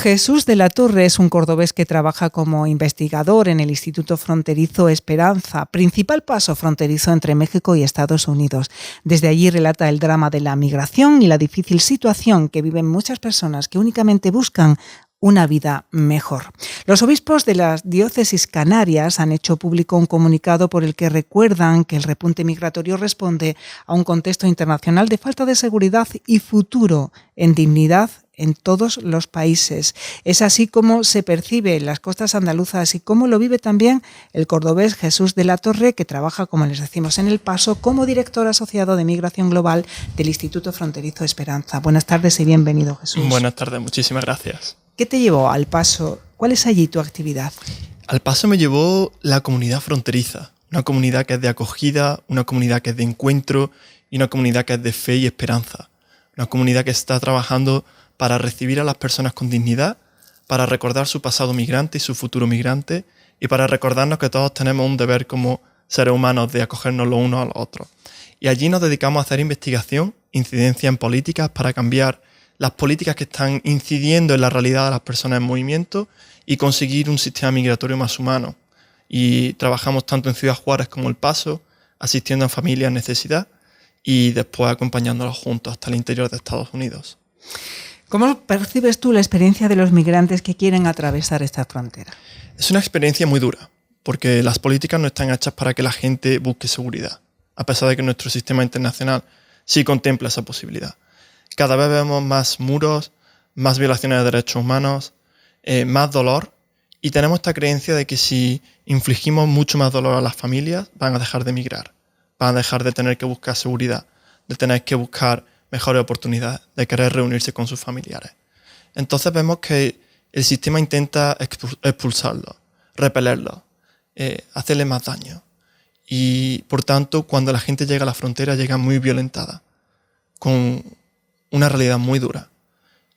Jesús de la Torre es un cordobés que trabaja como investigador en el Instituto Fronterizo Esperanza, principal paso fronterizo entre México y Estados Unidos. Desde allí relata el drama de la migración y la difícil situación que viven muchas personas que únicamente buscan una vida mejor. Los obispos de las diócesis canarias han hecho público un comunicado por el que recuerdan que el repunte migratorio responde a un contexto internacional de falta de seguridad y futuro en dignidad en todos los países. Es así como se percibe en las costas andaluzas y cómo lo vive también el cordobés Jesús de la Torre, que trabaja, como les decimos, en El Paso como director asociado de Migración Global del Instituto Fronterizo Esperanza. Buenas tardes y bienvenido, Jesús. Buenas tardes, muchísimas gracias. ¿Qué te llevó al Paso? ¿Cuál es allí tu actividad? Al Paso me llevó la comunidad fronteriza, una comunidad que es de acogida, una comunidad que es de encuentro y una comunidad que es de fe y esperanza. Una comunidad que está trabajando para recibir a las personas con dignidad, para recordar su pasado migrante y su futuro migrante y para recordarnos que todos tenemos un deber como seres humanos de acogernos los unos a los otros. Y allí nos dedicamos a hacer investigación, incidencia en políticas para cambiar las políticas que están incidiendo en la realidad de las personas en movimiento y conseguir un sistema migratorio más humano. Y trabajamos tanto en Ciudad Juárez como El Paso, asistiendo a familias en necesidad y después acompañándolos juntos hasta el interior de Estados Unidos. ¿Cómo percibes tú la experiencia de los migrantes que quieren atravesar esta frontera? Es una experiencia muy dura, porque las políticas no están hechas para que la gente busque seguridad, a pesar de que nuestro sistema internacional sí contempla esa posibilidad. Cada vez vemos más muros, más violaciones de derechos humanos, más dolor, y tenemos esta creencia de que si infligimos mucho más dolor a las familias, van a dejar de migrar, van a dejar de tener que buscar seguridad, de tener que buscar mejores oportunidades, de querer reunirse con sus familiares. Entonces vemos que el sistema intenta expulsarlos, repelerlos, hacerle más daño. Y por tanto, cuando la gente llega a la frontera, llega muy violentada, con una realidad muy dura.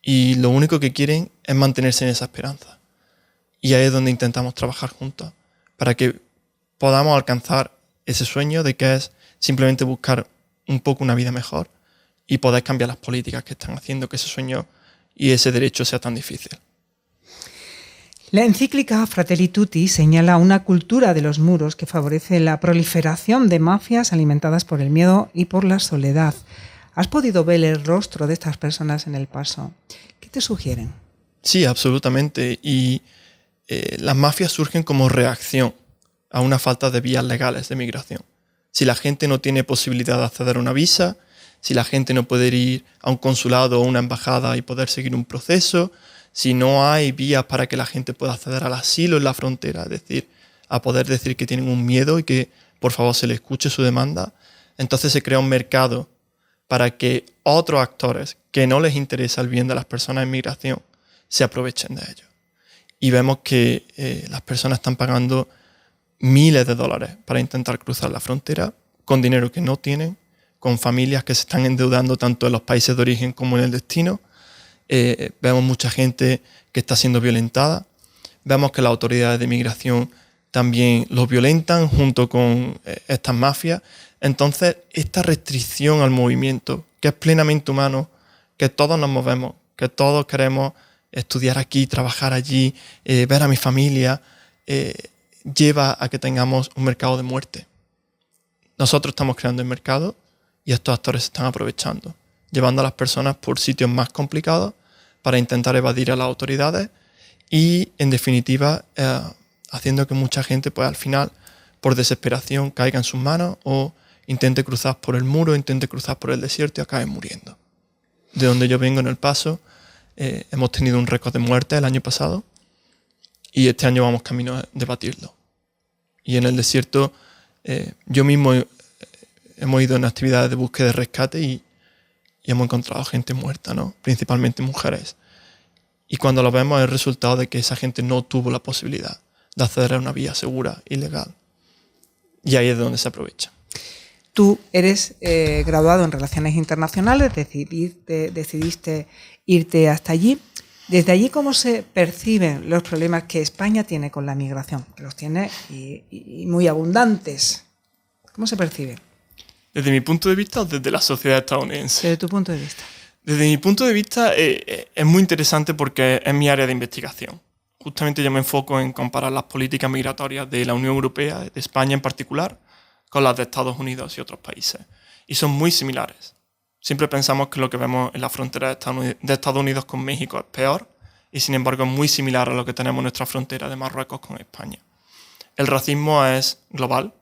Y lo único que quieren es mantenerse en esa esperanza. Y ahí es donde intentamos trabajar juntos, para que podamos alcanzar ese sueño de que es simplemente buscar un poco una vida mejor y poder cambiar las políticas que están haciendo que ese sueño y ese derecho sea tan difícil. La encíclica Fratelli Tutti señala una cultura de los muros que favorece la proliferación de mafias alimentadas por el miedo y por la soledad. ¿Has podido ver el rostro de estas personas en El Paso? ¿Qué te sugieren? Sí, absolutamente. Y las mafias surgen como reacción a una falta de vías legales de migración. Si la gente no tiene posibilidad de acceder a una visa, si la gente no puede ir a un consulado o una embajada y poder seguir un proceso, si no hay vías para que la gente pueda acceder al asilo en la frontera, es decir, a poder decir que tienen un miedo y que por favor se les escuche su demanda, entonces se crea un mercado para que otros actores que no les interesa el bien de las personas en migración se aprovechen de ello. Y vemos que las personas están pagando miles de dólares para intentar cruzar la frontera con dinero que no tienen, con familias que se están endeudando tanto en los países de origen como en el destino. Vemos mucha gente que está siendo violentada. Vemos que las autoridades de migración también los violentan junto con estas mafias. Entonces, esta restricción al movimiento, que es plenamente humano, que todos nos movemos, que todos queremos estudiar aquí, trabajar allí, ver a mi familia, lleva a que tengamos un mercado de muerte. Nosotros estamos creando el mercado y estos actores se están aprovechando, llevando a las personas por sitios más complicados para intentar evadir a las autoridades y, en definitiva, haciendo que mucha gente, pues al final, por desesperación, caiga en sus manos o intente cruzar por el muro, intente cruzar por el desierto y acabe muriendo. De donde yo vengo, en El Paso, hemos tenido un récord de muerte el año pasado y este año vamos camino de batirlo. Y en el desierto, yo mismo hemos ido en actividades de búsqueda y rescate y hemos encontrado gente muerta, ¿no? Principalmente mujeres. Y cuando lo vemos es el resultado de que esa gente no tuvo la posibilidad de acceder a una vía segura y legal. Y ahí es donde se aprovecha. Tú eres graduado en Relaciones Internacionales, decidiste irte hasta allí. Desde allí, ¿cómo se perciben los problemas que España tiene con la migración? Que los tiene y muy abundantes. ¿Cómo se percibe? ¿Desde mi punto de vista o desde la sociedad estadounidense? Desde tu punto de vista. Desde mi punto de vista es muy interesante porque es mi área de investigación. Justamente yo me enfoco en comparar las políticas migratorias de la Unión Europea, de España en particular, con las de Estados Unidos y otros países. Y son muy similares. Siempre pensamos que lo que vemos en la frontera de Estados Unidos con México es peor, y sin embargo es muy similar a lo que tenemos en nuestra frontera de Marruecos con España. El racismo es global.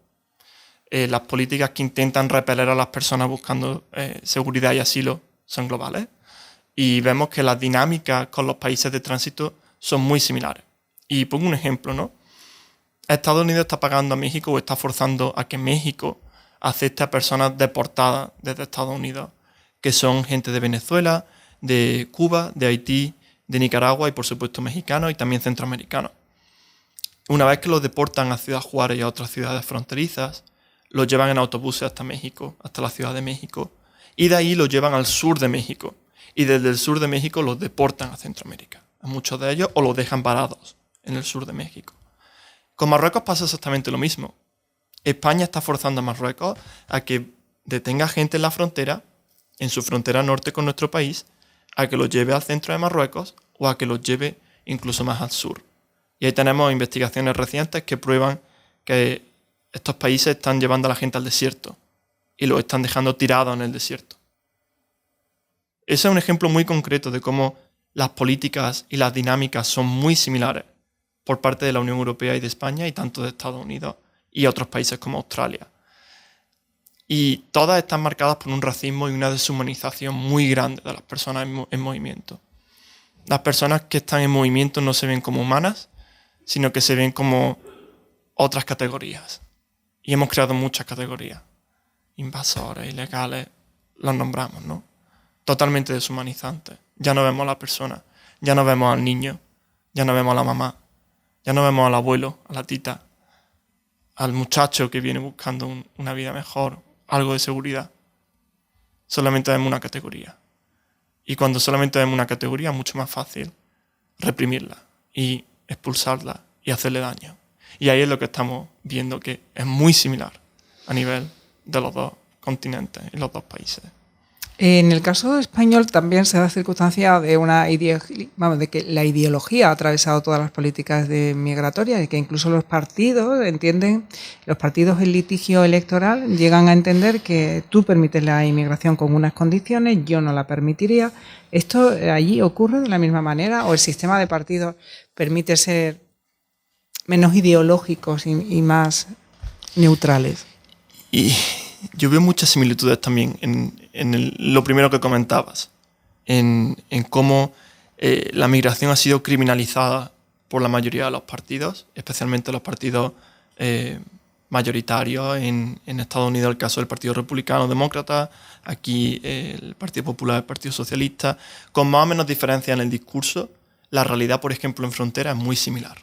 Las políticas que intentan repeler a las personas buscando seguridad y asilo son globales. Y vemos que las dinámicas con los países de tránsito son muy similares. Y pongo un ejemplo, ¿no? Estados Unidos está pagando a México o está forzando a que México acepte a personas deportadas desde Estados Unidos, que son gente de Venezuela, de Cuba, de Haití, de Nicaragua y por supuesto mexicanos y también centroamericanos. Una vez que los deportan a Ciudad Juárez y a otras ciudades fronterizas, los llevan en autobuses hasta México, hasta la Ciudad de México, y de ahí los llevan al sur de México. Y desde el sur de México los deportan a Centroamérica. A muchos de ellos o los dejan varados en el sur de México. Con Marruecos pasa exactamente lo mismo. España está forzando a Marruecos a que detenga gente en la frontera, en su frontera norte con nuestro país, a que los lleve al centro de Marruecos o a que los lleve incluso más al sur. Y ahí tenemos investigaciones recientes que prueban que estos países están llevando a la gente al desierto y los están dejando tirados en el desierto. Ese es un ejemplo muy concreto de cómo las políticas y las dinámicas son muy similares por parte de la Unión Europea y de España y tanto de Estados Unidos y otros países como Australia. Y todas están marcadas por un racismo y una deshumanización muy grande de las personas en movimiento. Las personas que están en movimiento no se ven como humanas, sino que se ven como otras categorías. Y hemos creado muchas categorías. Invasores, ilegales, los nombramos, ¿no? Totalmente deshumanizantes. Ya no vemos a la persona, ya no vemos al niño, ya no vemos a la mamá, ya no vemos al abuelo, a la tita, al muchacho que viene buscando una vida mejor, algo de seguridad. Solamente vemos una categoría. Y cuando solamente vemos una categoría es mucho más fácil reprimirla y expulsarla y hacerle daño. Y ahí es lo que estamos viendo que es muy similar a nivel de los dos continentes y los dos países. En el caso español también se da circunstancia de que la ideología ha atravesado todas las políticas migratorias y que incluso los partidos en litigio electoral llegan a entender que tú permites la inmigración con unas condiciones, yo no la permitiría. ¿Esto allí ocurre de la misma manera o el sistema de partidos permite ser menos ideológicos y más neutrales? Y yo veo muchas similitudes también en lo primero que comentabas, en cómo la migración ha sido criminalizada por la mayoría de los partidos, especialmente los partidos mayoritarios. En Estados Unidos el caso del Partido Republicano Demócrata, aquí el Partido Popular, el Partido Socialista, con más o menos diferencia en el discurso. La realidad, por ejemplo, en frontera es muy similar.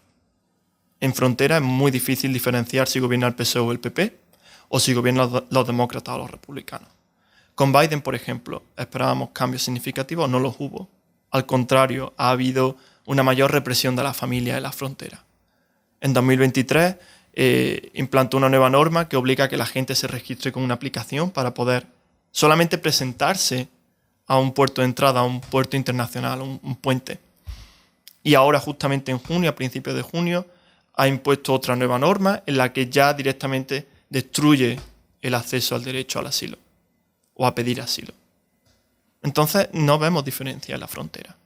En frontera es muy difícil diferenciar si gobierna el PSOE o el PP, o si gobiernan los demócratas o los republicanos. Con Biden, por ejemplo, esperábamos cambios significativos, no los hubo. Al contrario, ha habido una mayor represión de la familia en la frontera. En 2023 implantó una nueva norma que obliga a que la gente se registre con una aplicación para poder solamente presentarse a un puerto de entrada, a un puerto internacional, un puente. Y ahora, justamente en junio, a principios de junio, ha impuesto otra nueva norma en la que ya directamente destruye el acceso al derecho al asilo o a pedir asilo. Entonces no vemos diferencia en la frontera.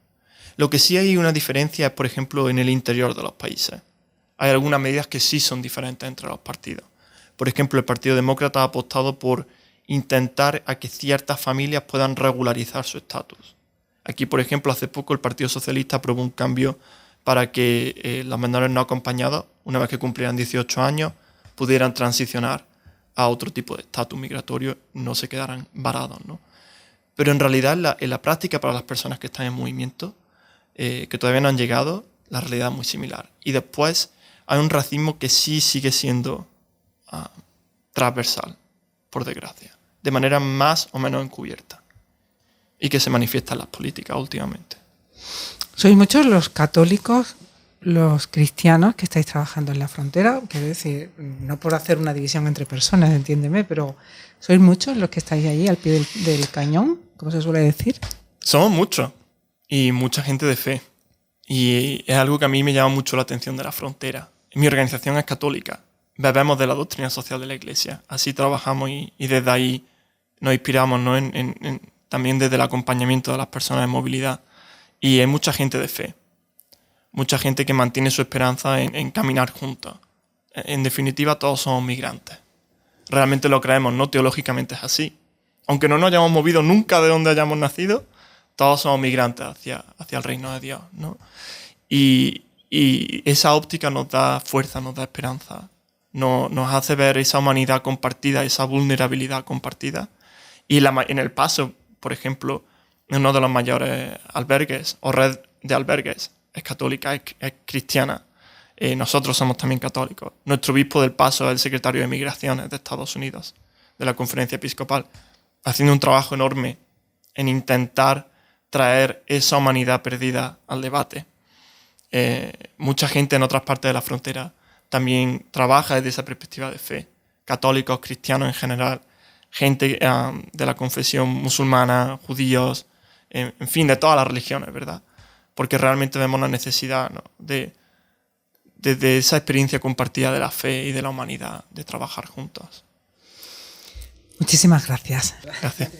Lo que sí hay una diferencia es, por ejemplo, en el interior de los países. Hay algunas medidas que sí son diferentes entre los partidos. Por ejemplo, el Partido Demócrata ha apostado por intentar a que ciertas familias puedan regularizar su estatus. Aquí, por ejemplo, hace poco el Partido Socialista aprobó un cambio para que los menores no acompañados, una vez que cumplieran 18 años, pudieran transicionar a otro tipo de estatus migratorio, no se quedaran varados, ¿no? Pero en realidad, en la práctica, para las personas que están en movimiento, que todavía no han llegado, la realidad es muy similar. Y después hay un racismo que sí sigue siendo transversal, por desgracia, de manera más o menos encubierta, y que se manifiesta en las políticas últimamente. Sois muchos los católicos, los cristianos que estáis trabajando en la frontera, quiero decir, no por hacer una división entre personas, entiéndeme, pero sois muchos los que estáis ahí al pie del cañón, como se suele decir. Somos muchos y mucha gente de fe. Y es algo que a mí me llama mucho la atención de la frontera. Mi organización es católica. Bebemos de la doctrina social de la Iglesia. Así trabajamos y desde ahí nos inspiramos, ¿no? También desde el acompañamiento de las personas en movilidad. Y hay mucha gente de fe. Mucha gente que mantiene su esperanza en caminar juntos. En definitiva, todos somos migrantes. Realmente lo creemos, ¿no? Teológicamente es así. Aunque no nos hayamos movido nunca de donde hayamos nacido, todos somos migrantes hacia el reino de Dios, ¿no? Y esa óptica nos da fuerza, nos da esperanza. Nos hace ver esa humanidad compartida, esa vulnerabilidad compartida. Y en El Paso, por ejemplo, uno de los mayores albergues o red de albergues es católica, es cristiana. Nosotros somos también católicos. Nuestro obispo del Paso es el secretario de Migraciones de Estados Unidos, de la Conferencia Episcopal, haciendo un trabajo enorme en intentar traer esa humanidad perdida al debate. Mucha gente en otras partes de la frontera también trabaja desde esa perspectiva de fe. Católicos, cristianos en general, gente de la confesión musulmana, judíos, en fin, de todas las religiones, ¿verdad? Porque realmente vemos la necesidad, ¿no? de esa experiencia compartida de la fe y de la humanidad, de trabajar juntos. Muchísimas gracias. Gracias.